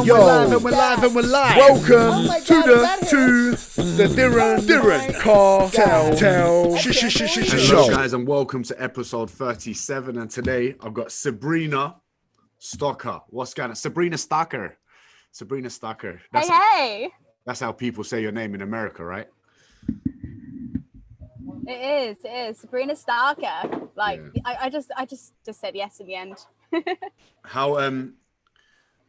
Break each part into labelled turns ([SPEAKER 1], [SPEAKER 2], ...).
[SPEAKER 1] Yo, we're live. Welcome to the Diren Kartal
[SPEAKER 2] Hello guys and welcome to episode 37, and today I've got Sabrina Stocker. What's going on? Sabrina Stocker.
[SPEAKER 3] Hey.
[SPEAKER 2] That's how people say your name in America, right?
[SPEAKER 3] It is. Sabrina Starker. Like, yeah. I just said yes in the end.
[SPEAKER 2] How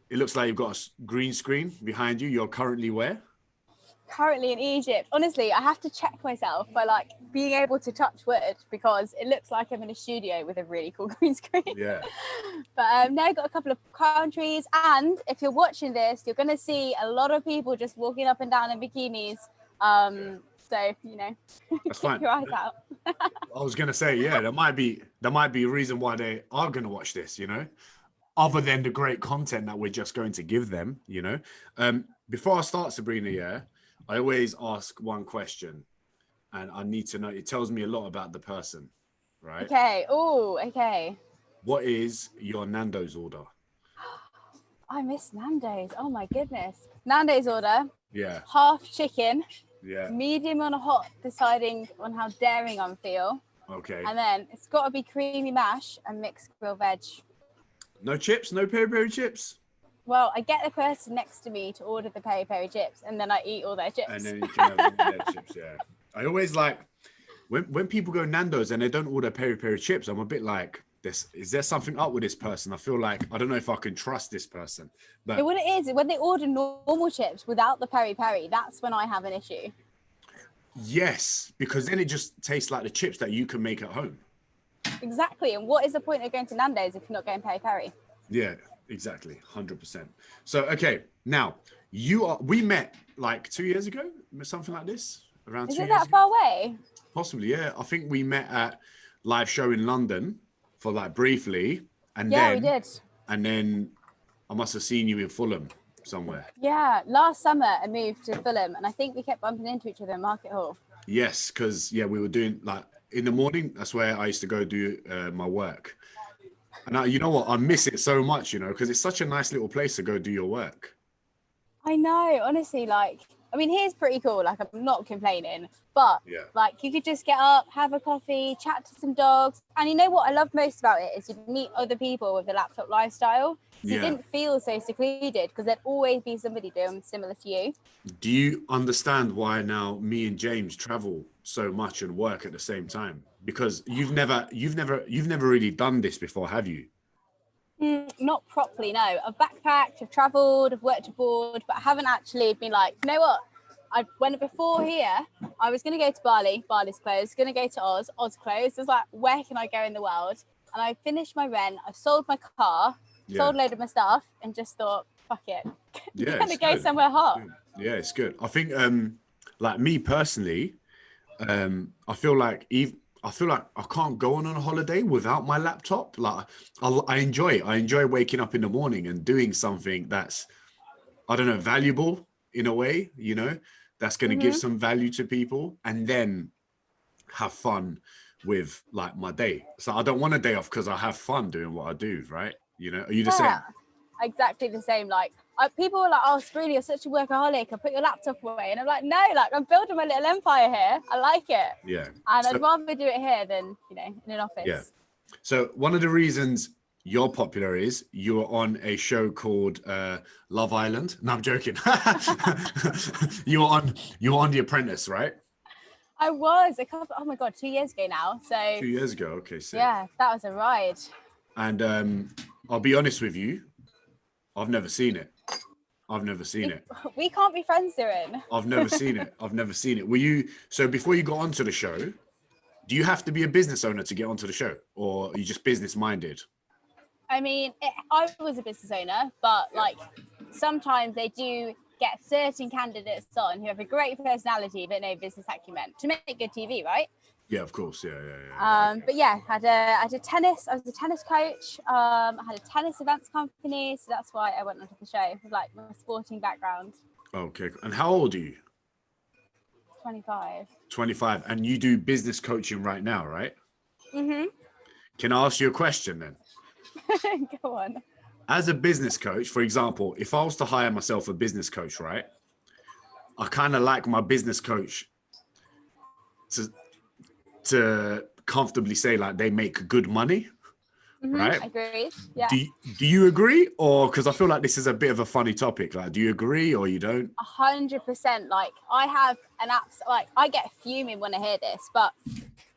[SPEAKER 2] it looks like you've got a green screen behind you. You're currently where?
[SPEAKER 3] Currently in Egypt. Honestly, I have to check myself by like being able to touch wood because it looks like I'm in a studio with a really cool green screen.
[SPEAKER 2] Yeah.
[SPEAKER 3] But now I've got a couple of countries, and if you're watching this, you're going to see a lot of people just walking up and down in bikinis. So, you know,
[SPEAKER 2] that's fine.
[SPEAKER 3] Keep your eyes out.
[SPEAKER 2] I was going to say, yeah, there might be a reason why they are going to watch this, you know, other than the great content that we're just going to give them, you know. Before I start, Sabrina, yeah, I always ask one question, and I need to know, it tells me a lot about the person, right?
[SPEAKER 3] Okay. Oh, okay.
[SPEAKER 2] What is your Nando's order?
[SPEAKER 3] I miss Nando's. Oh my goodness. Nando's order.
[SPEAKER 2] Yeah.
[SPEAKER 3] Half chicken.
[SPEAKER 2] Yeah.
[SPEAKER 3] Medium on a hot, deciding on how daring I feel.
[SPEAKER 2] Okay.
[SPEAKER 3] And then it's got to be creamy mash and mixed grilled veg.
[SPEAKER 2] No chips? No peri-peri chips?
[SPEAKER 3] Well, I get the person next to me to order the peri-peri chips, and then I eat all their chips.
[SPEAKER 2] And then you can have their chips, yeah. I always like, when people go Nando's and they don't order peri-peri chips, I'm a bit like, is there something up with this person? I feel like, I don't know if I can trust this person. But
[SPEAKER 3] what it is, when they order normal chips without the peri-peri, that's when I have an issue.
[SPEAKER 2] Yes, because then it just tastes like the chips that you can make at home.
[SPEAKER 3] Exactly. And what is the point of going to Nando's if you're not going peri-peri?
[SPEAKER 2] Yeah, exactly. 100%. So, okay, now we met like 2 years ago, something like this, around 2 years ago.
[SPEAKER 3] Is it that far away?
[SPEAKER 2] Possibly, yeah. I think we met at live show in London for like briefly, and
[SPEAKER 3] yeah,
[SPEAKER 2] then
[SPEAKER 3] we did.
[SPEAKER 2] And then I must have seen you in Fulham somewhere.
[SPEAKER 3] Yeah, last summer I moved to Fulham, and I think we kept bumping into each other in Market Hall.
[SPEAKER 2] Yes, because we were doing like in the morning. That's where I used to go do my work. And you know what? I miss it so much, you know, because it's such a nice little place to go do your work.
[SPEAKER 3] I know, honestly, like, I mean, here's pretty cool. Like, I'm not complaining, but like, you could just get up, have a coffee, chat to some dogs. And you know what I love most about it is you meet other people with the laptop lifestyle. So you didn't feel so secluded because there'd always be somebody doing similar to you. Do
[SPEAKER 2] you understand why now me and James travel so much and work at the same time? Because you've never really done this before, have you?
[SPEAKER 3] Not properly, no. I've backpacked, I've travelled, I've worked abroad, but I haven't actually been like, you know what? Before here, I was going to go to Bali. Bali's closed. Going to go to Oz closed. I was like, where can I go in the world? And I finished my rent. I sold my car, sold a load of my stuff, and just thought, fuck it. I'm going to go somewhere hot.
[SPEAKER 2] Yeah, it's good. I think, like me personally, I feel like I can't go on a holiday without my laptop. Like I enjoy waking up in the morning and doing something that's, I don't know, valuable in a way, you know, that's going to give some value to people, and then have fun with like my day. So I don't want a day off because I have fun doing what I do, right? You know, are you the same?
[SPEAKER 3] Exactly the same. Like people are like, oh, Sabrina, you're such a workaholic. I put your laptop away. And I'm like, no, like I'm building my little empire here. I like it.
[SPEAKER 2] Yeah.
[SPEAKER 3] And I'd rather do it here than, you know, in an office. Yeah.
[SPEAKER 2] So one of the reasons you're popular is you're on a show called Love Island. No, I'm joking. You're on The Apprentice, right?
[SPEAKER 3] I was oh my God, 2 years ago now. So
[SPEAKER 2] 2 years ago. Okay. So
[SPEAKER 3] yeah, that was a ride.
[SPEAKER 2] And I'll be honest with you, I've never seen it.
[SPEAKER 3] We can't be friends, Diren.
[SPEAKER 2] I've never seen it. So before you got onto the show, do you have to be a business owner to get onto the show, or are you just business minded?
[SPEAKER 3] I mean, I was a business owner, but like sometimes they do get certain candidates on who have a great personality but no business acumen to make good TV, right?
[SPEAKER 2] Yeah, of course. Yeah.
[SPEAKER 3] But yeah, I was a tennis coach. I had a tennis events company, so that's why I went onto the show with like my sporting background.
[SPEAKER 2] Okay. And how old are you?
[SPEAKER 3] 25.
[SPEAKER 2] 25. And you do business coaching right now, right?
[SPEAKER 3] Mm-hmm.
[SPEAKER 2] Can I ask you a question then?
[SPEAKER 3] Go on.
[SPEAKER 2] as a business coach, for example, if I was to hire myself a business coach, right? I kind of like my business coach to comfortably say like they make good money, right?
[SPEAKER 3] Agreed. Yeah.
[SPEAKER 2] Do you agree? Or because I feel like this is a bit of a funny topic. Like, do you agree or you don't?
[SPEAKER 3] 100%. Like I have an app, like I get fuming when I hear this, but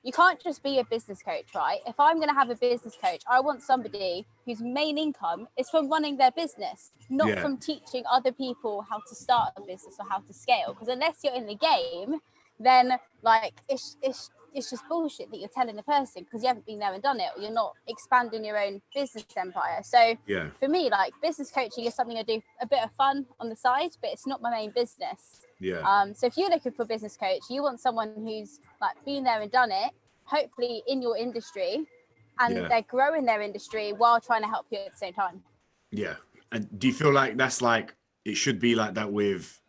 [SPEAKER 3] you can't just be a business coach, right? If I'm going to have a business coach, I want somebody whose main income is from running their business, not from teaching other people how to start a business or how to scale. Because unless you're in the game, then like it's just bullshit that you're telling the person because you haven't been there and done it, or you're not expanding your own business empire. So for me, like business coaching is something I do a bit of fun on the side, but it's not my main business. So if you're looking for a business coach, you want someone who's like been there and done it, hopefully in your industry, and they're growing their industry while trying to help you at the same time.
[SPEAKER 2] And do you feel like that's like it should be like that with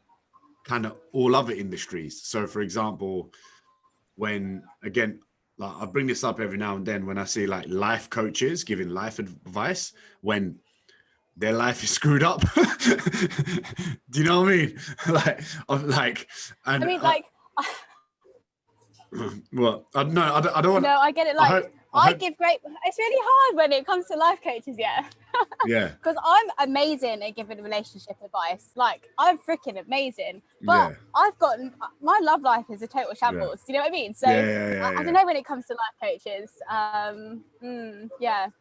[SPEAKER 2] kind of all other industries? So for example, when again, like I bring this up every now and then when I see like life coaches giving life advice when their life is screwed up. Do you know what I mean? Well, no, I don't want.
[SPEAKER 3] No, I get it. Like I give great. It's really hard when it comes to life coaches.
[SPEAKER 2] Yeah.
[SPEAKER 3] Because I'm amazing at giving relationship advice. Like I'm freaking amazing, but I've gotten my love life is a total shambles. Do you know what I mean? So I don't know when it comes to life coaches.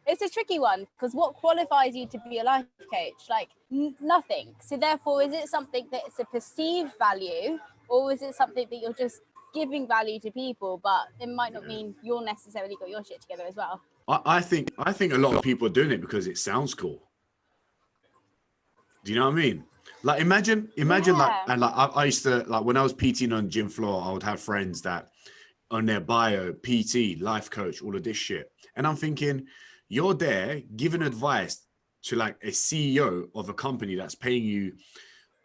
[SPEAKER 3] It's a tricky one because what qualifies you to be a life coach? Like nothing. So therefore, is it something that's a perceived value, or is it something that you're just giving value to people, but it might not mean you're necessarily got your shit together as well?
[SPEAKER 2] I think a lot of people are doing it because it sounds cool. Do you know what I mean? Like imagine like, and like I used to, like when I was PTing on gym floor, I would have friends that on their bio, PT, life coach, all of this shit. And I'm thinking, you're there giving advice to like a CEO of a company that's paying you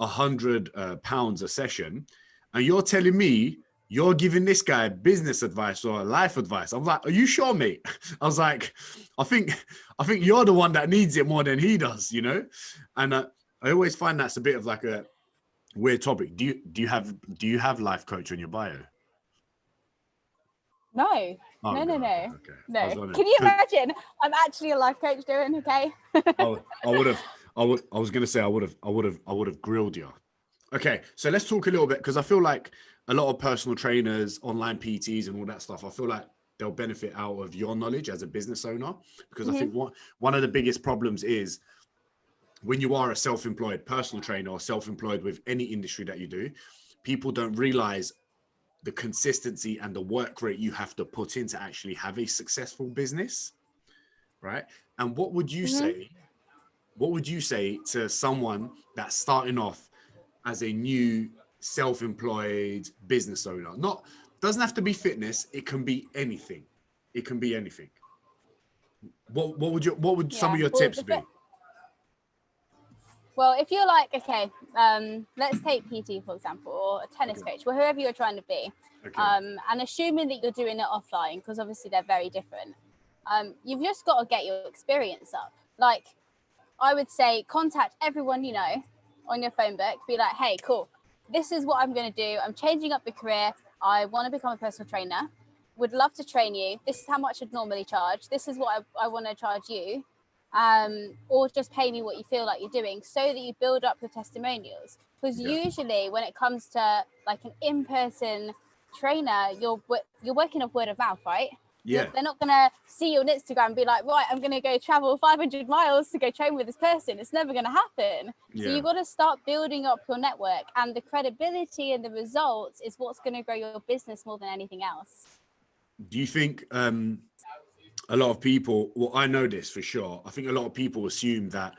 [SPEAKER 2] £100 a session, and you're telling me you're giving this guy business advice or life advice. I'm like, are you sure, mate? I was like, I think you're the one that needs it more than he does, you know? And I always find that's a bit of like a weird topic. Do you have life coach on your bio?
[SPEAKER 3] No.
[SPEAKER 2] Oh,
[SPEAKER 3] no.
[SPEAKER 2] Okay.
[SPEAKER 3] No. Can you imagine? I'm actually a life coach, Diren. Okay.
[SPEAKER 2] I was gonna say I would have grilled you. Okay, so let's talk a little bit because I feel like a lot of personal trainers, online PTs, and all that stuff, I feel like they'll benefit out of your knowledge as a business owner, because I think one of the biggest problems is when you are a self-employed personal trainer or self-employed with any industry that you do, people don't realize the consistency and the work rate you have to put in to actually have a successful business, right? And what would you say? What would you say to someone that's starting off as a new self-employed business owner? Doesn't have to be fitness. It can be anything. It can be anything. What would some of your tips be?
[SPEAKER 3] Well, if you're like, okay, let's take PT for example, or a tennis coach, or whoever you're trying to be, and assuming that you're doing it offline, because obviously they're very different. You've just got to get your experience up. Like, I would say contact everyone you know on your phone book, be like, hey, cool, this is what I'm going to do. I'm changing up the career. I want to become a personal trainer. Would love to train you. This is how much I'd normally charge. This is what I want to charge you. Or just pay me what you feel like you're doing, so that you build up your testimonials. Because usually when it comes to like an in-person trainer, you're working off word of mouth, right? They're not going to see you on Instagram and be like, right, I'm going to go travel 500 miles to go train with this person. It's never going to happen. So you've got to start building up your network, and the credibility and the results is what's going to grow your business more than anything else.
[SPEAKER 2] Do you think a lot of people, well, I know this for sure, I think a lot of people assume that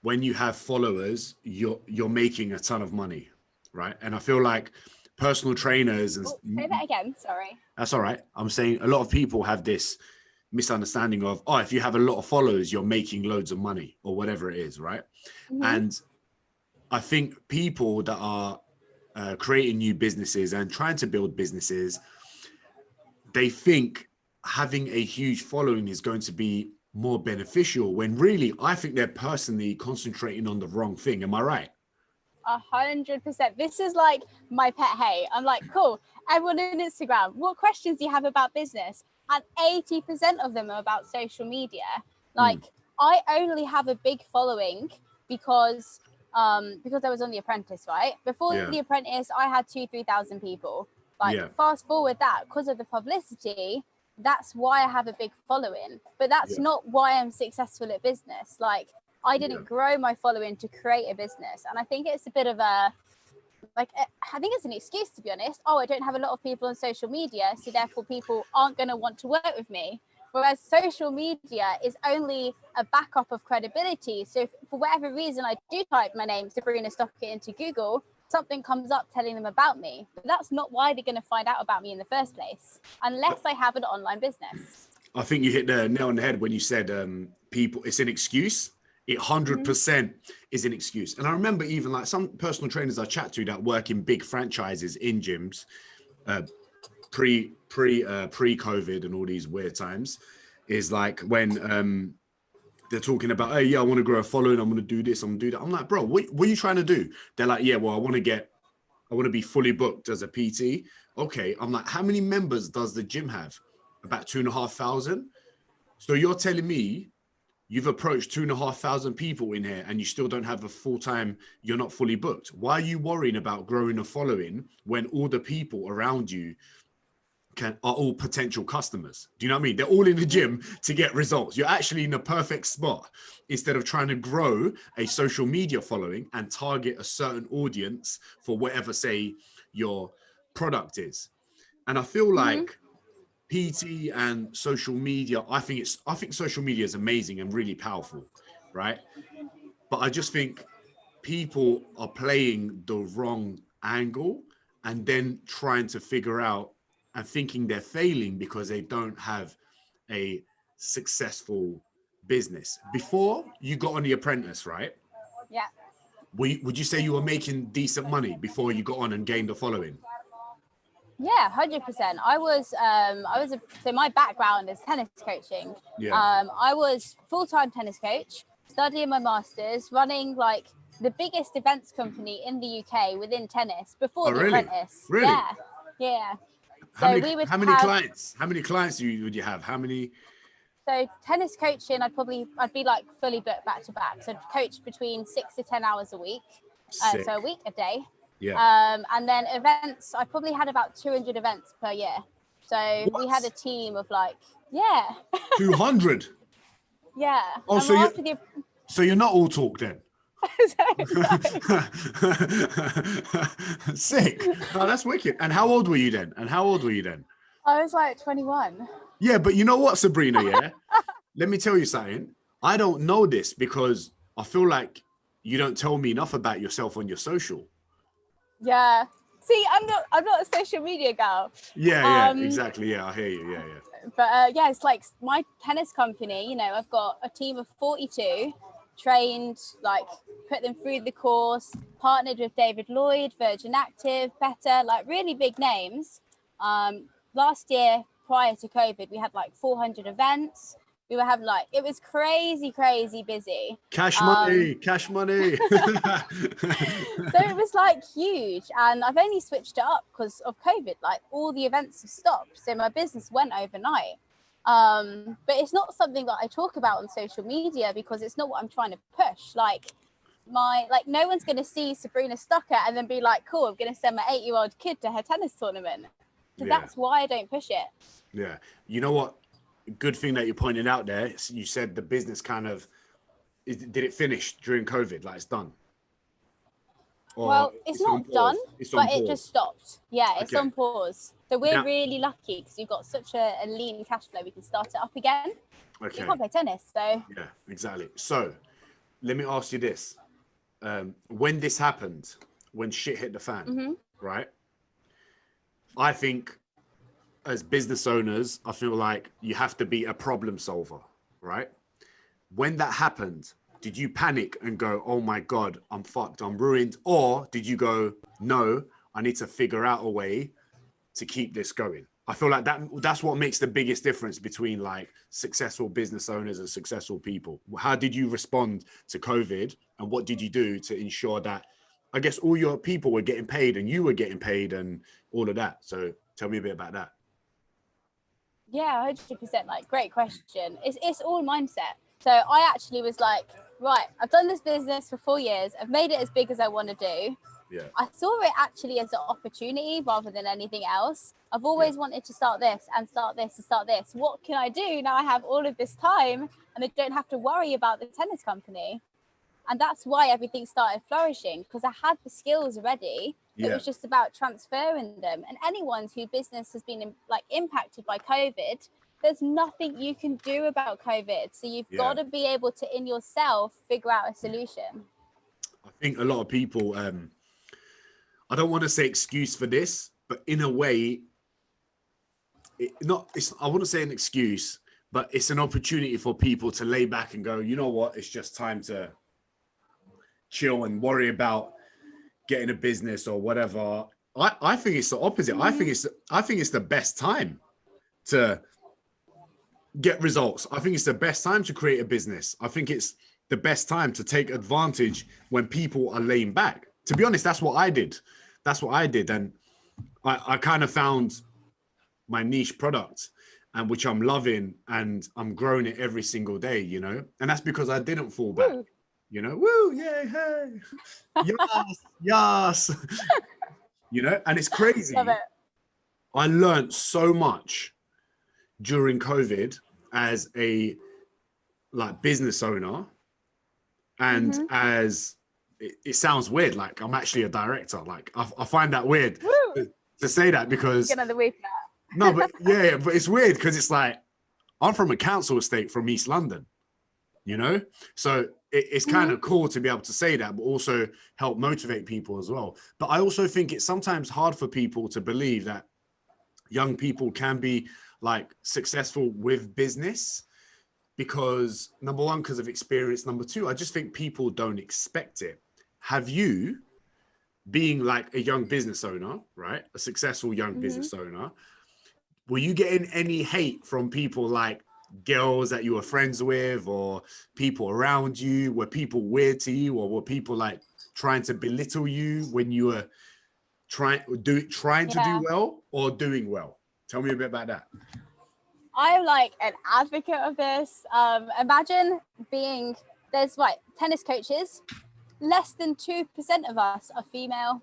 [SPEAKER 2] when you have followers, you're making a ton of money, right? And I feel like personal trainers and
[SPEAKER 3] say that again, sorry.
[SPEAKER 2] That's all right. I'm saying a lot of people have this misunderstanding of, oh, if you have a lot of followers, you're making loads of money or whatever it is, right? And I think people that are creating new businesses and trying to build businesses, they think having a huge following is going to be more beneficial, when really I think they're personally concentrating on the wrong thing. Am I right?
[SPEAKER 3] 100%. This is like my pet hate. I'm like, cool, everyone on Instagram, what questions do you have about business? And 80% of them are about social media. Like, I only have a big following because I was on The Apprentice, right? Before The Apprentice, I had 2,000-3,000 people. Like, fast forward that, because of the publicity, that's why I have a big following. But that's not why I'm successful at business. Like, I didn't grow my following to create a business. And I think it's a bit of a, like, I think it's an excuse, to be honest. Oh, I don't have a lot of people on social media, so therefore people aren't going to want to work with me. Whereas social media is only a backup of credibility. So if, for whatever reason, I do type my name, Sabrina Stockett, into Google, something comes up telling them about me. But that's not why they're going to find out about me in the first place, unless I have an online business.
[SPEAKER 2] I think you hit the nail on the head when you said people, it's an excuse. It 100% is an excuse. And I remember even like some personal trainers I chat to that work in big franchises in gyms, pre-COVID and all these weird times, is like when they're talking about, hey, yeah, I want to grow a following, I'm going to do this, I'm going to do that. I'm like, bro, what are you trying to do? They're like, yeah, well, I want to be fully booked as a PT. Okay. I'm like, how many members does the gym have? About 2,500. So you're telling me you've approached 2,500 people in here and you still don't have a full-time, you're not fully booked. Why are you worrying about growing a following when all the people around you are all potential customers? Do you know what I mean? They're all in the gym to get results. You're actually in the perfect spot instead of trying to grow a social media following and target a certain audience for whatever, say, your product is. And I feel like PT and social media, I think social media is amazing and really powerful, right? But I just think people are playing the wrong angle and then trying to figure out and thinking they're failing because they don't have a successful business. Before you got on The Apprentice, right?
[SPEAKER 3] Yeah.
[SPEAKER 2] Would you say you were making decent money before you got on and gained a following?
[SPEAKER 3] Yeah, 100%. So my background is tennis coaching.
[SPEAKER 2] Yeah.
[SPEAKER 3] I was full-time tennis coach, studying my master's, running like the biggest events company in the UK within tennis before The Apprentice.
[SPEAKER 2] Really?
[SPEAKER 3] Yeah. Yeah.
[SPEAKER 2] How many clients? How many clients would you have? How many?
[SPEAKER 3] So tennis coaching, I'd be like fully booked back to back. So I'd coach between 6 to 10 hours a week. So a week, a day.
[SPEAKER 2] Yeah.
[SPEAKER 3] And then events, I probably had about 200 events per year. So we had a team of like,
[SPEAKER 2] 200.
[SPEAKER 3] Yeah.
[SPEAKER 2] Oh, so you're not all talk then? Sick. No, that's wicked. And how old were you then?
[SPEAKER 3] I was like 21.
[SPEAKER 2] Yeah, but you know what, Sabrina, yeah? Let me tell you something. I don't know this because I feel like you don't tell me enough about yourself on your social.
[SPEAKER 3] Yeah. See, I'm not a social media girl.
[SPEAKER 2] Yeah, exactly. Yeah, I hear you. Yeah.
[SPEAKER 3] But it's like my tennis company, you know, I've got a team of 42 trained, like put them through the course, partnered with David Lloyd, Virgin Active, Better, like really big names. Last year, prior to COVID, we had like 400 events. We were having like, it was crazy busy.
[SPEAKER 2] Cash money.
[SPEAKER 3] So it was like huge. And I've only switched it up because of COVID. Like all the events have stopped. So my business went overnight. But it's not something that I talk about on social media because it's not what I'm trying to push. Like no one's going to see Sabrina Stockett and then be like, cool, I'm going to send my 8-year-old kid to her tennis tournament. So that's why I don't push it.
[SPEAKER 2] Yeah. You know what? Good thing that you pointed out there. You said the business kind of, did it finish during COVID? Like it's done? Or
[SPEAKER 3] well, it's not done, but it just stopped. Yeah, it's on pause. So we're really lucky because we've got such a lean cash flow. We can start it up again. Okay. You can't play tennis, so.
[SPEAKER 2] Yeah, exactly. So let me ask you this. When this happened, when shit hit the fan, right? I think as business owners, I feel like you have to be a problem solver, right? When that happened, did you panic and go, oh my God, I'm fucked, I'm ruined? Or did you go, no, I need to figure out a way to keep this going? I feel like that's what makes the biggest difference between like successful business owners and successful people. How did you respond to COVID, and what did you do to ensure that, I guess, all your people were getting paid and you were getting paid and all of that? So tell me a bit about that.
[SPEAKER 3] Yeah, 100%. Like, great question. It's all mindset. So I actually was like, right, I've done this business for 4 years. I've made it as big as I want to do.
[SPEAKER 2] Yeah.
[SPEAKER 3] I saw it actually as an opportunity rather than anything else. I've always wanted to start this and start this and start this. What can I do now? I have all of this time and I don't have to worry about the tennis company. And that's why everything started flourishing, because I had the skills already. It was just about transferring them. And anyone whose business has been impacted by COVID, there's nothing you can do about COVID. So you've got to be able to, in yourself, figure out a solution.
[SPEAKER 2] I think a lot of people, I don't want to say excuse for this, but in a way, I wouldn't say an excuse, but it's an opportunity for people to lay back and go, you know what, it's just time to chill and worry about getting a business or whatever. I think it's the opposite. I think it's the best time to get results. I think it's the best time to create a business. I think it's the best time to take advantage when people are laying back. To be honest, that's what I did. And I kind of found my niche product, and which I'm loving, and I'm growing it every single day, you know? And that's because I didn't fall back, you know? Woo, yay, hey, yes. You know, and it's crazy.
[SPEAKER 3] Love it.
[SPEAKER 2] I learned so much during COVID as a business owner, and as it sounds weird, like I'm actually a director. Like I find that weird to say that, because
[SPEAKER 3] Get another week now.
[SPEAKER 2] no, but but it's weird because it's like I'm from a council estate from East London, you know, so it's kind of cool to be able to say that, but also help motivate people as well. But I also think it's sometimes hard for people to believe that young people can be like successful with business, because number one, because of experience. Number two, I just think people don't expect it. Have you, being like a young business owner, right, a successful young business owner, were you getting any hate from people, like girls that you were friends with, or people around you? Were people weird to you, or were people like trying to belittle you when you were trying to do well or doing well? Tell me a bit about that.
[SPEAKER 3] I'm like an advocate of this. Imagine there's tennis coaches, less than 2% of us are female.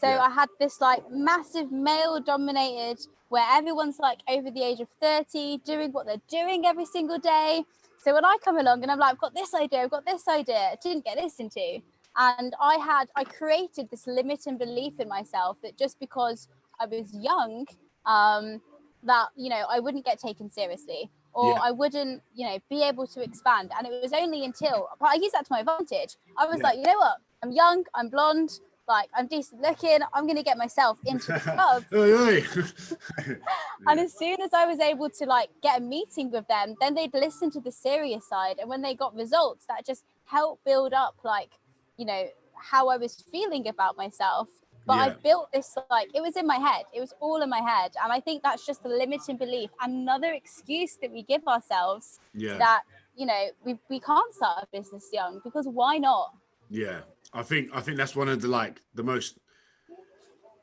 [SPEAKER 3] So I had this like massive male dominated, where everyone's like over the age of 30 doing what they're doing every single day. So when I come along and I'm like, I've got this idea, I didn't get listened to. And I created this limiting belief in myself that just because I was young, that, you know, I wouldn't get taken seriously, or I wouldn't, you know, be able to expand. And it was only until I used that to my advantage. I was like, you know what? I'm young, I'm blonde, like I'm decent looking, I'm going to get myself into the club. And as soon as I was able to like get a meeting with them, then they'd listen to the serious side. And when they got results, that just helped build up, like, you know, how I was feeling about myself. But I built this, like, it was in my head. It was all in my head. And I think that's just the limiting belief. Another excuse that we give ourselves, that, you know, we can't start a business young, because why not?
[SPEAKER 2] Yeah. I think that's one of the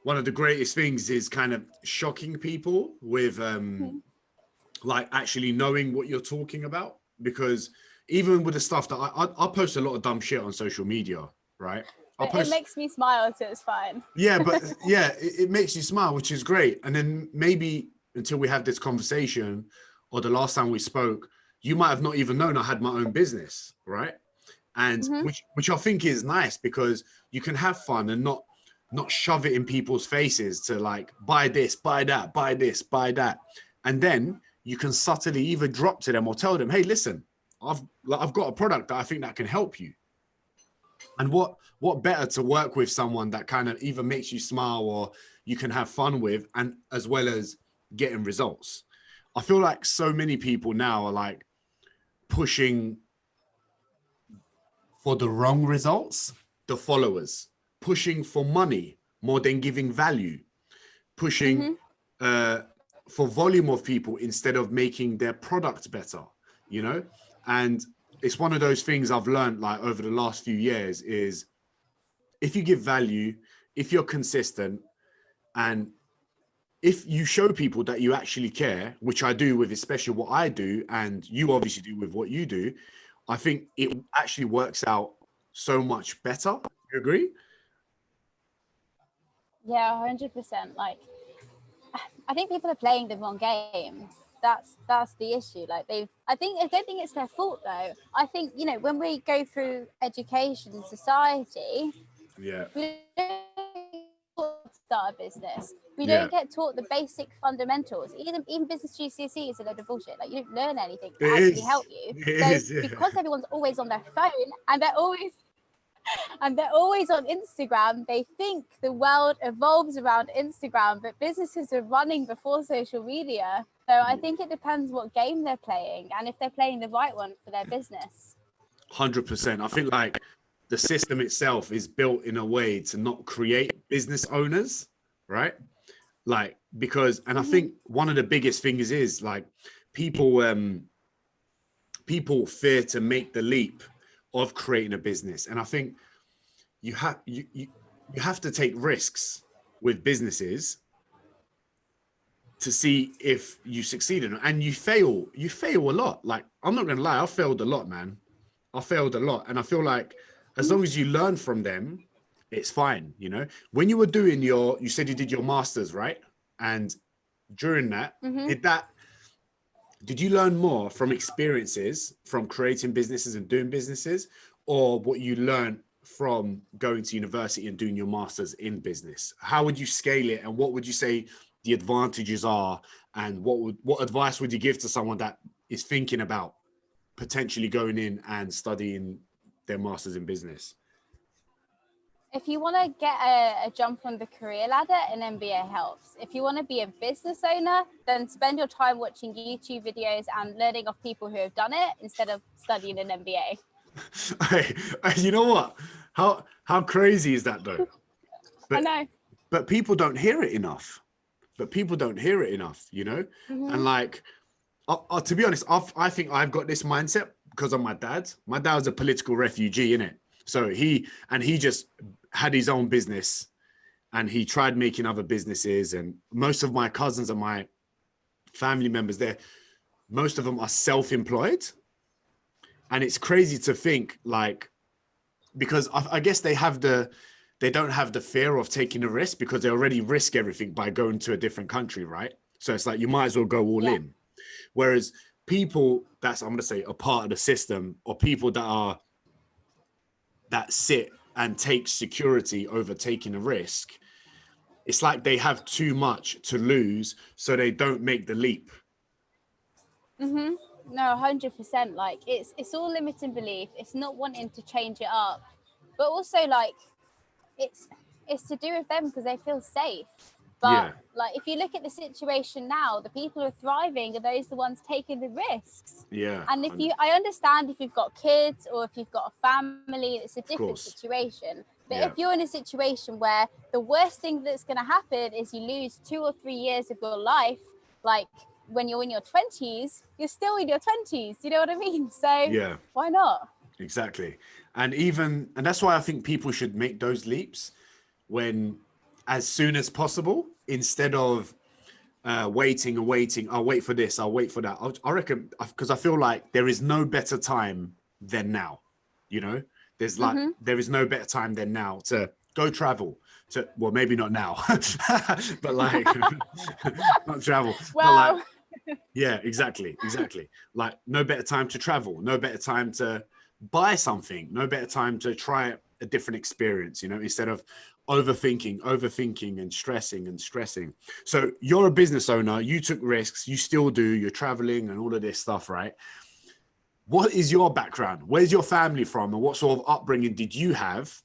[SPEAKER 2] one of the greatest things is kind of shocking people with like actually knowing what you're talking about. Because even with the stuff that I post a lot of dumb shit on social media, right?
[SPEAKER 3] It makes me smile, so it's fine.
[SPEAKER 2] Yeah, but it makes you smile, which is great. And then maybe until we have this conversation, or the last time we spoke, you might have not even known I had my own business, right? And which I think is nice, because you can have fun and not shove it in people's faces to like, buy this, buy that, buy this, buy that. And then you can subtly either drop to them or tell them, hey, listen, I've got a product that I think that can help you. And what better to work with someone that kind of either makes you smile or you can have fun with, and as well as getting results. I feel like so many people now are like pushing for the wrong results, the followers, pushing for money more than giving value, pushing for volume of people instead of making their product better, you know? And it's one of those things I've learned like over the last few years is if you give value, if you're consistent, and if you show people that you actually care, which I do with especially what I do, and you obviously do with what you do, I think it actually works out so much better. You agree?
[SPEAKER 3] Yeah, 100%. Like, I think people are playing the wrong game. That's the issue. Like I don't think it's their fault though. I think, you know, when we go through education in society,
[SPEAKER 2] Yeah.
[SPEAKER 3] we don't get taught to start a business. We
[SPEAKER 2] Yeah.
[SPEAKER 3] don't get taught the basic fundamentals. Even business GCSE is a load of bullshit. Like, you don't learn anything to actually help you. So because everyone's always on their phone and they're always on Instagram, they think the world evolves around Instagram, but businesses are running before social media. So I think it depends what game they're playing and if they're playing the right one for their business.
[SPEAKER 2] 100%. I think like the system itself is built in a way to not create business owners, right? Like, because, and I think one of the biggest things is like people fear to make the leap of creating a business. And I think you have to take risks with businesses to see if you succeed or not. And you fail a lot. Like, I'm not gonna lie, I failed a lot, man. I failed a lot. And I feel like as long as you learn from them, it's fine. You know, when you were doing you said you did your master's, right? And during that, did you learn more from experiences from creating businesses and doing businesses, or what you learned from going to university and doing your master's in business? How would you scale it, and what would you say the advantages are, and what advice would you give to someone that is thinking about potentially going in and studying their master's in business?
[SPEAKER 3] If you want to get a jump on the career ladder, an MBA helps. If you want to be a business owner, then spend your time watching YouTube videos and learning off people who have done it instead of studying an MBA.
[SPEAKER 2] You know what? How crazy is that though? But,
[SPEAKER 3] I know.
[SPEAKER 2] But people don't hear it enough. You know? And like, to be honest, I think I've got this mindset because of my dad. My dad was a political refugee, innit? So he just had his own business and he tried making other businesses. And most of my cousins and my family members there, most of them are self-employed. And it's crazy to think, like, because I guess they don't have the fear of taking a risk because they already risk everything by going to a different country, right? So it's like, you might as well go all in. Whereas people I'm going to say a part of the system, or people that sit and take security over taking a risk, it's like they have too much to lose, so they don't make the leap.
[SPEAKER 3] No, 100%. Like, it's all limiting belief. It's not wanting to change it up, but also like it's to do with them because they feel safe. But like, if you look at the situation now, the people who are thriving are the ones taking the risks. And I understand if you've got kids or if you've got a family, it's a different situation. But if you're in a situation where the worst thing that's going to happen is you lose 2 or 3 years of your life, like when you're in your 20s, you're still in your 20s. You know what I mean? So why not?
[SPEAKER 2] Exactly. And that's why I think people should make those leaps as soon as possible, instead of waiting. I'll wait for this, I'll wait for that. I reckon, because I feel like there is no better time than now. You know, there's like, there is no better time than now to go travel to, well, maybe not now, but like, not travel.
[SPEAKER 3] Well,
[SPEAKER 2] but like, yeah, exactly. Like, no better time to travel, no better time to buy something, no better time to try a different experience, you know, instead of overthinking and stressing. So you're a business owner, you took risks, you still do, you're traveling and all of this stuff, right? What is your background? Where's your family from? And what sort of upbringing did you have?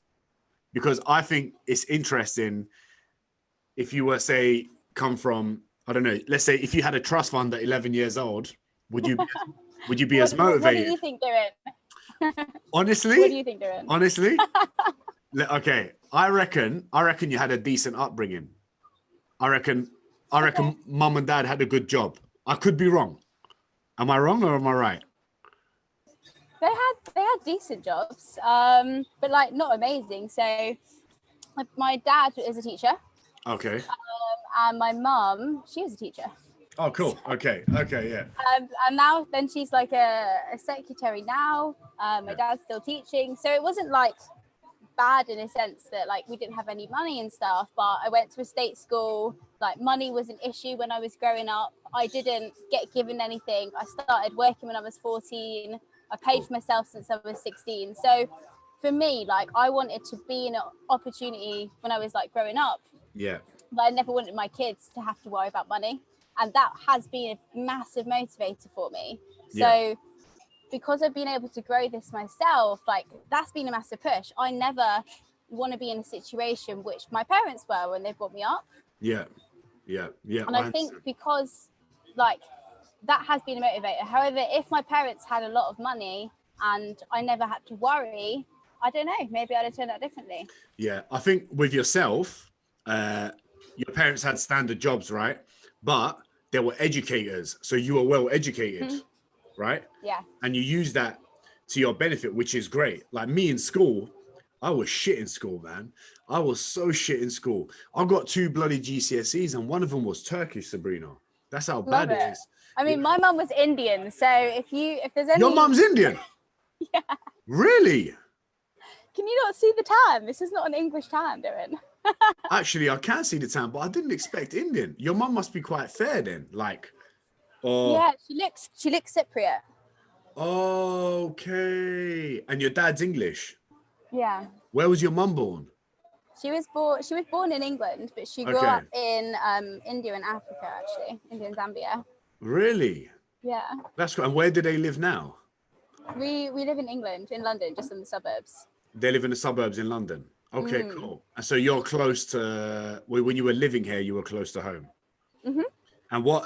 [SPEAKER 2] Because I think it's interesting if you were, say, come from, I don't know, let's say if you had a trust fund at 11 years old, would you be as motivated?
[SPEAKER 3] What do you think, Diren?
[SPEAKER 2] Honestly?
[SPEAKER 3] What do you think, Diren?
[SPEAKER 2] Honestly? Okay, I reckon you had a decent upbringing. I reckon I reckon mum and dad had a good job. I could be wrong. Am I wrong or am I right?
[SPEAKER 3] They had decent jobs, but like not amazing. So my dad is a teacher,
[SPEAKER 2] Okay.
[SPEAKER 3] and my mum, she was a teacher.
[SPEAKER 2] Oh, cool. Okay. Okay. Yeah.
[SPEAKER 3] And now then she's like a secretary now. My dad's still teaching, so it wasn't like bad in a sense that like we didn't have any money and stuff, but I went to a state school. Like money was an issue when I was growing up. I didn't get given anything. I started working when I was 14. I paid for myself since I was 16. So for me, like I wanted to be in an opportunity when I was like growing up,
[SPEAKER 2] Yeah.
[SPEAKER 3] but I never wanted my kids to have to worry about money, and that has been a massive motivator for me. So because I've been able to grow this myself, like that's been a massive push. I never want to be in a situation which my parents were when they brought me up.
[SPEAKER 2] Yeah. Yeah. Yeah.
[SPEAKER 3] And I think because like that has been a motivator. However, if my parents had a lot of money and I never had to worry, I don't know, maybe I'd have turned out differently.
[SPEAKER 2] Yeah. I think with yourself, your parents had standard jobs, right? But they were educators. So you were well educated, right?
[SPEAKER 3] Yeah.
[SPEAKER 2] And you use that to your benefit, which is great. Like me in school, I was shit in school, man. I was so shit in school. I got 2 bloody GCSEs and one of them was Turkish, Sabrina. That's how bad it is.
[SPEAKER 3] I mean, my mum was Indian, so if there's any...
[SPEAKER 2] Your mum's Indian?
[SPEAKER 3] Yeah.
[SPEAKER 2] Really?
[SPEAKER 3] Can you not see the tan? This is not an English tan, Diren.
[SPEAKER 2] Actually, I can see the tan, but I didn't expect Indian. Your mum must be quite fair then, like, or...
[SPEAKER 3] Yeah, she looks Cypriot.
[SPEAKER 2] Okay. And your dad's English?
[SPEAKER 3] Yeah.
[SPEAKER 2] Where was your mum born?
[SPEAKER 3] She was born in England, but she grew up in India and Africa, actually, India and Zambia.
[SPEAKER 2] Really?
[SPEAKER 3] Yeah.
[SPEAKER 2] That's cool. And where do they live now?
[SPEAKER 3] We live in England, in London, just in the suburbs.
[SPEAKER 2] They live in the suburbs in London. Okay, cool. And so you're close to, when you were living here, you were close to home. And what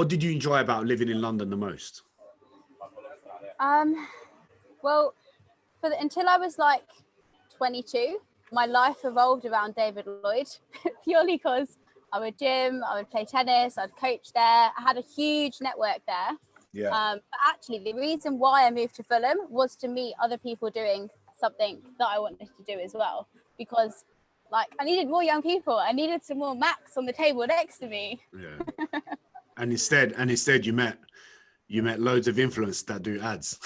[SPEAKER 2] did you enjoy about living in London the most?
[SPEAKER 3] Well, until I was like 22, my life revolved around David Lloyd, purely because I would gym, I would play tennis, I'd coach there. I had a huge network there.
[SPEAKER 2] Yeah.
[SPEAKER 3] But actually, the reason why I moved to Fulham was to meet other people doing something that I wanted to do as well. Because, like, I needed more young people. I needed some more Macs on the table next to me.
[SPEAKER 2] Yeah. and instead, you met loads of influencers that do ads.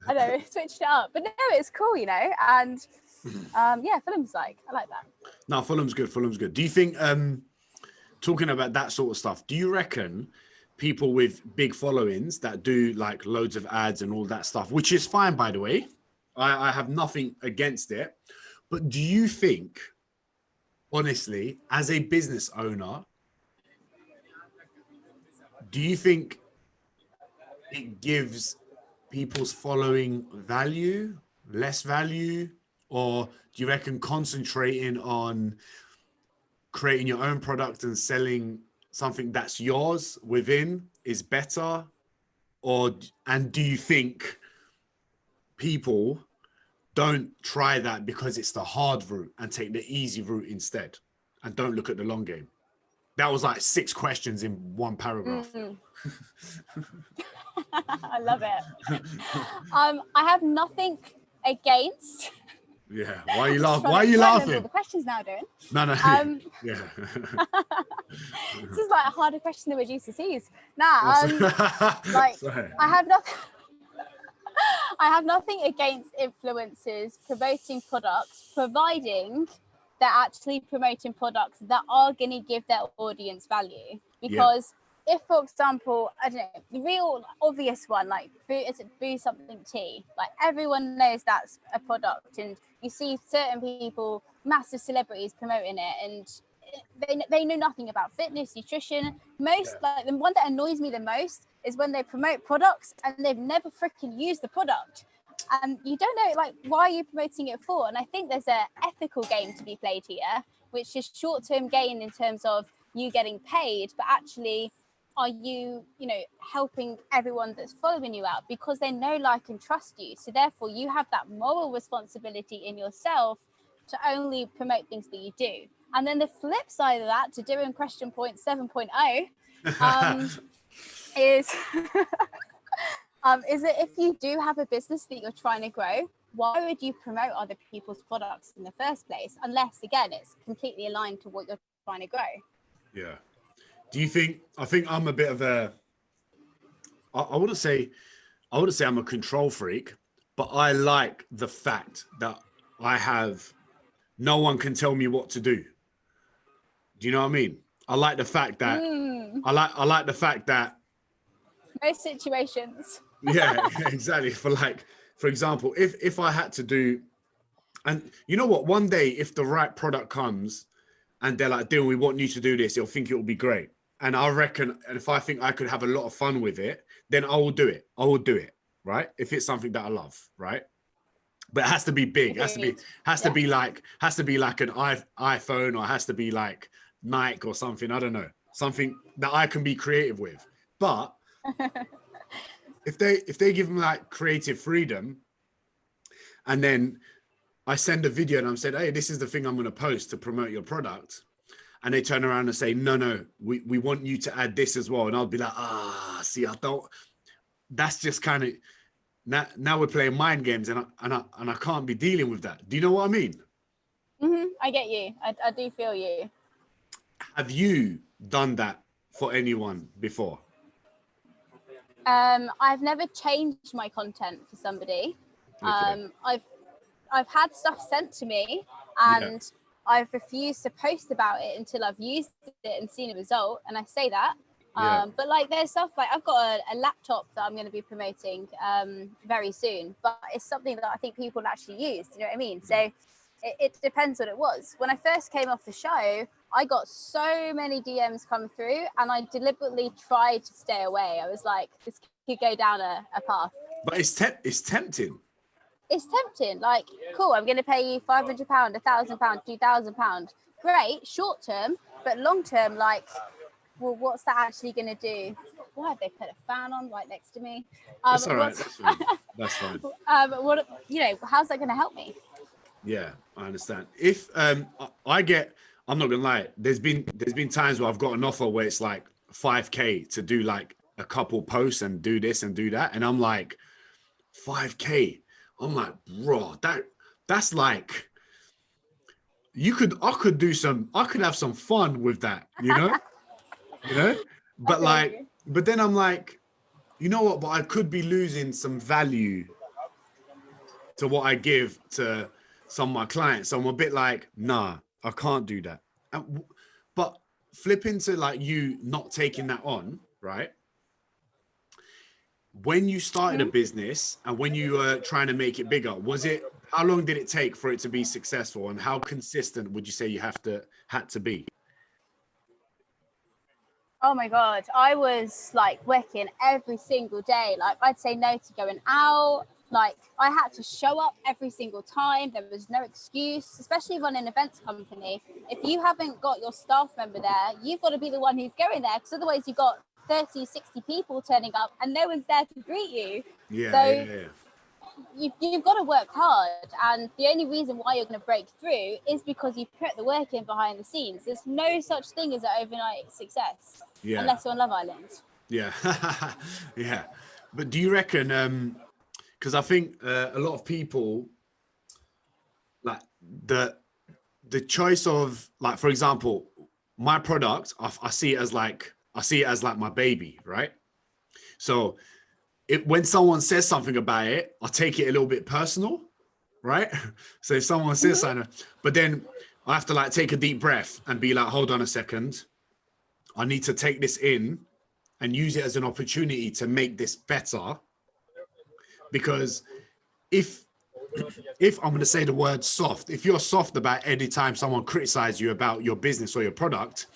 [SPEAKER 3] I know, switched it up, but no, it's cool, you know. And yeah, Fulham's I like that.
[SPEAKER 2] No, Fulham's good. Fulham's good. Do you think, talking about that sort of stuff, do you reckon people with big followings that do like loads of ads and all that stuff, which is fine, by the way, I have nothing against it, but do you think, honestly, as a business owner, do you think it gives people's following value, less value, or do you reckon concentrating on creating your own product and selling something that's yours within is better? And do you think people don't try that because it's the hard route and take the easy route instead and don't look at the long game? That was like 6 questions in one paragraph.
[SPEAKER 3] I love it. I have nothing against.
[SPEAKER 2] Yeah. Why are you laughing? Why are you laughing?
[SPEAKER 3] All the questions now, Diren.
[SPEAKER 2] No. Yeah.
[SPEAKER 3] This is like a harder question than with GCSEs. Like
[SPEAKER 2] Sorry.
[SPEAKER 3] I have nothing against influencers promoting products, providing they're actually promoting products that are going to give their audience value. Because if, for example, I don't know, the real obvious one, like Boo something tea, like everyone knows that's a product, and you see certain people, massive celebrities promoting it, and they know nothing about fitness, nutrition. Like the one that annoys me the most is when they promote products and they've never freaking used the product. And you don't know, like, why are you promoting it for? And I think there's an ethical game to be played here, which is short-term gain in terms of you getting paid, but actually, are you, helping everyone that's following you out because they know, like, and trust you. So therefore, you have that moral responsibility in yourself to only promote things that you do. And then the flip side of that, to doing question point 7.0, is is that if you do have a business that you're trying to grow, why would you promote other people's products in the first place? Unless, again, it's completely aligned to what you're trying to grow.
[SPEAKER 2] Yeah. Do you think, I think I'm a bit of a, I wouldn't say I'm a control freak, but I like the fact that no one can tell me what to do. Do you know what I mean? I like the fact that I like the fact that
[SPEAKER 3] Most situations.
[SPEAKER 2] yeah, exactly. For example, if I had to do, and you know what, one day if the right product comes and they're like, Dylan, we want you to do this, you'll think it will be great. And I reckon, and if I think I could have a lot of fun with it, then I will do it. I will do it, right? If it's something that I love, right? But it has to be big. It has to be like an iPhone, or it has to be like Nike or something. I don't know, something that I can be creative with. But if they give me like creative freedom, and then I send a video and I'm saying, hey, this is the thing I'm going to post to promote your product, and they turn around and say, no, we want you to add this as well, and I'll be like, see, I don't. That's just kind of now we're playing mind games, and I can't be dealing with that. Do you know what I mean?
[SPEAKER 3] I get you. I do feel you.
[SPEAKER 2] Have you done that for anyone before?
[SPEAKER 3] I've never changed my content for somebody.
[SPEAKER 2] Okay.
[SPEAKER 3] I've had stuff sent to me, and I've refused to post about it until I've used it and seen a result. And I say that. But like, there's stuff like, I've got a laptop that I'm going to be promoting very soon, but it's something that I think people actually use. Do you know what I mean? So it depends what it was. When I first came off the show, I got so many DMs come through, and I deliberately tried to stay away. I was like, this could go down a path.
[SPEAKER 2] But it's tempting.
[SPEAKER 3] It's tempting. Like, cool, I'm going to pay you £500, £1,000, £2,000. Great, short term, but long term, like, well, what's that actually going to do? Why have they put a fan on right next to me?
[SPEAKER 2] That's all right. That's fine. That's fine.
[SPEAKER 3] What, how's that going to help me?
[SPEAKER 2] Yeah, I understand. If I'm not gonna lie, there's been times where I've got an offer where it's like 5K to do like a couple posts and do this and do that, and I'm like, 5K. I'm like, bro, that's like, I could have some fun with that, you know? But but then I'm like, you know what? But I could be losing some value to what I give to some of my clients. So I'm a bit like, nah, I can't do that. But flipping to like you not taking that on, right? When you started a business and when you were trying to make it bigger, how long did it take for it to be successful, and how consistent would you say you had to be?
[SPEAKER 3] Oh my God, I was like working every single day. Like, I'd say no to going out. Like, I had to show up every single time. There was no excuse, especially running an events company. If you haven't got your staff member there, you've got to be the one who's going there, because otherwise you've got 30, 60 people turning up and no one's there to greet you. You've got to work hard, and the only reason why you're going to break through is because you put the work in behind the scenes. There's no such thing as an overnight success, unless you're on Love Island. Yeah.
[SPEAKER 2] Yeah. But do you reckon, because I think a lot of people, like the choice of, like, for example, my product, I see it as like my baby, right? So when someone says something about it, I take it a little bit personal, right? So if someone says something, but then I have to like take a deep breath and be like, hold on a second, I need to take this in and use it as an opportunity to make this better. Because if I'm going to say the word soft, if you're soft about any time someone criticizes you about your business or your product,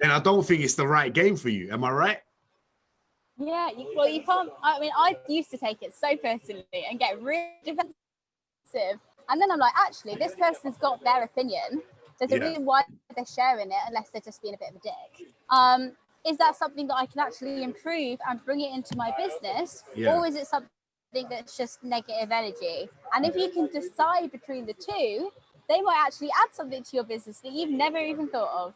[SPEAKER 2] then I don't think it's the right game for you. Am I right?
[SPEAKER 3] Yeah, you can't. I mean, I used to take it so personally and get really defensive. And then I'm like, actually, this person's got their opinion. There's a reason why they're sharing it, unless they're just being a bit of a dick. Is that something that I can actually improve and bring it into my business? Yeah. Or is it something that's just negative energy? And if you can decide between the two, they might actually add something to your business that you've never even thought of.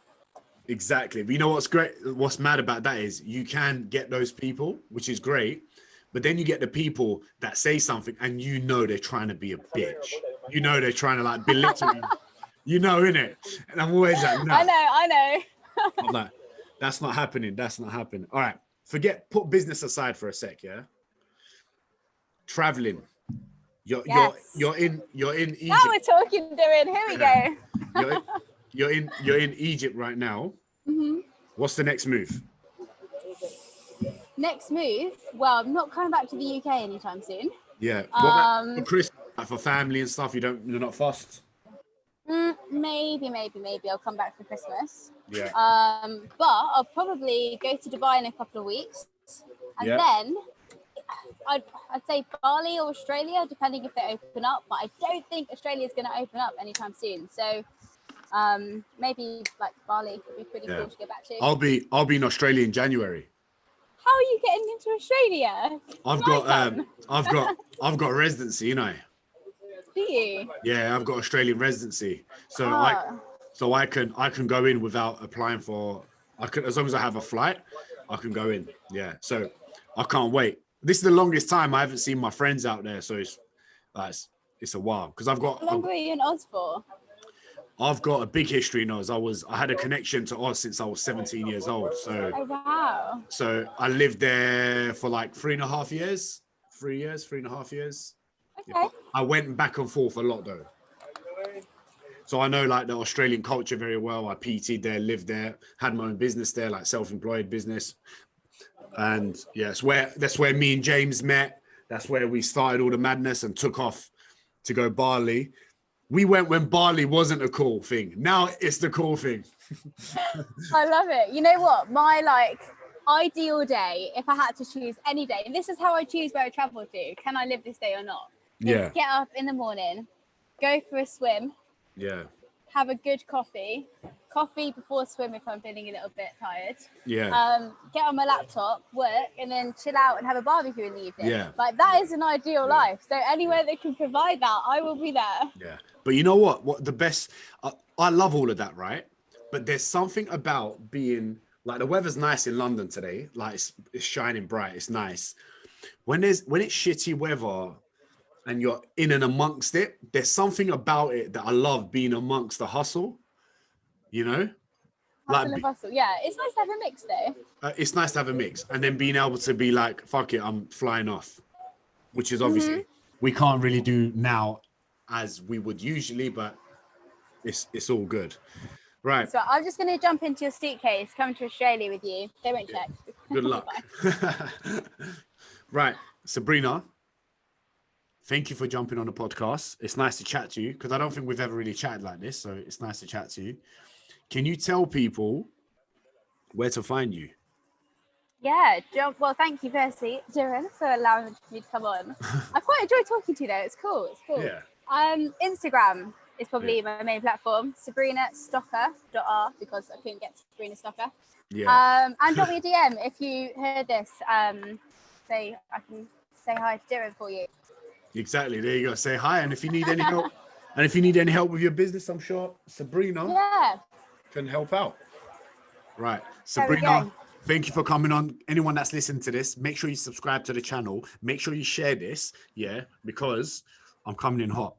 [SPEAKER 2] Exactly. But you know what's great? What's mad about that is you can get those people, which is great. But then you get the people that say something and you know they're trying to be a bitch. You know they're trying to like belittle you. You know, innit? And I'm always like, nah.
[SPEAKER 3] I know.
[SPEAKER 2] I'm like, that's not happening. That's not happening. All right. Put business aside for a sec, yeah? Traveling. You're in Egypt.
[SPEAKER 3] Now we're talking, Diren. Here we go.
[SPEAKER 2] you're in Egypt right now.
[SPEAKER 3] Mm-hmm.
[SPEAKER 2] What's the next move?
[SPEAKER 3] Next move? Well, I'm not coming back to the UK anytime soon.
[SPEAKER 2] Yeah. What about for Christmas, like for family and stuff? You're not fussed?
[SPEAKER 3] Maybe I'll come back for Christmas.
[SPEAKER 2] Yeah.
[SPEAKER 3] But I'll probably go to Dubai in a couple of weeks, and then I'd say Bali or Australia, depending if they open up. But I don't think Australia's going to open up anytime soon. So maybe like Bali would be pretty cool to get back to.
[SPEAKER 2] I'll be in Australia in January.
[SPEAKER 3] How are you getting into Australia?
[SPEAKER 2] I've got residency, you know.
[SPEAKER 3] Do you?
[SPEAKER 2] Yeah, I've got Australian residency, so I can go in without applying for. As long as I have a flight, I can go in. Yeah, so I can't wait. This is the longest time I haven't seen my friends out there, so it's a while because I've got.
[SPEAKER 3] How long were you in Oz for?
[SPEAKER 2] I've got a big history in Oz. I had a connection to Oz since I was 17 years old. So.
[SPEAKER 3] Oh wow.
[SPEAKER 2] So I lived there for like 3.5 years. 3.5 years.
[SPEAKER 3] Okay.
[SPEAKER 2] I went back and forth a lot though. So I know like the Australian culture very well. I PT'd there, lived there, had my own business there, like self-employed business. And yeah, that's where me and James met. That's where we started all the madness and took off to go Bali. We went when Bali wasn't a cool thing. Now it's the cool thing.
[SPEAKER 3] I love it. You know what? My like ideal day, if I had to choose any day, and this is how I choose where I travel to. Can I live this day or not?
[SPEAKER 2] Yeah.
[SPEAKER 3] Get up in the morning, go for a swim.
[SPEAKER 2] Yeah.
[SPEAKER 3] Have a good coffee before swim if I'm feeling a little bit tired.
[SPEAKER 2] Yeah.
[SPEAKER 3] Get on my laptop, work, and then chill out and have a barbecue in the evening.
[SPEAKER 2] Yeah.
[SPEAKER 3] Like that is an ideal life. So anywhere that can provide that, I will be there.
[SPEAKER 2] Yeah. But you know what? What the best? I love all of that, right? But there's something about being like the weather's nice in London today. Like it's shining bright. It's nice. When it's shitty weather and you're in and amongst it, there's something about it that I love being amongst the hustle. You know,
[SPEAKER 3] Hustle and bustle. Yeah, it's nice to have a mix though.
[SPEAKER 2] It's nice to have a mix, and then being able to be like, "Fuck it, I'm flying off," which is obviously we can't really do now as we would usually, but it's all good, right?
[SPEAKER 3] So I'm just going to jump into your suitcase, come to Australia with you. They won't check.
[SPEAKER 2] Good luck. Right, Sabrina. Thank you for jumping on the podcast. It's nice to chat to you because I don't think we've ever really chatted like this, so it's nice to chat to you. Can you tell people where to find you?
[SPEAKER 3] Yeah, well, thank you, firstly, Diren, for allowing me to come on. I quite enjoy talking to you, though. It's cool.
[SPEAKER 2] Yeah.
[SPEAKER 3] Instagram is probably my main platform. Sabrina Stocker.r because I couldn't get Sabrina Stocker.
[SPEAKER 2] Yeah.
[SPEAKER 3] And drop me a DM if you heard this. Say I can say hi to Diren for you.
[SPEAKER 2] Exactly. There you go. Say hi, and if you need any help, with your business, I'm sure Sabrina can help out. Right, Sabrina. Thank you for coming on. Anyone that's listening to this, make sure you subscribe to the channel. Make sure you share this, because I'm coming in hot.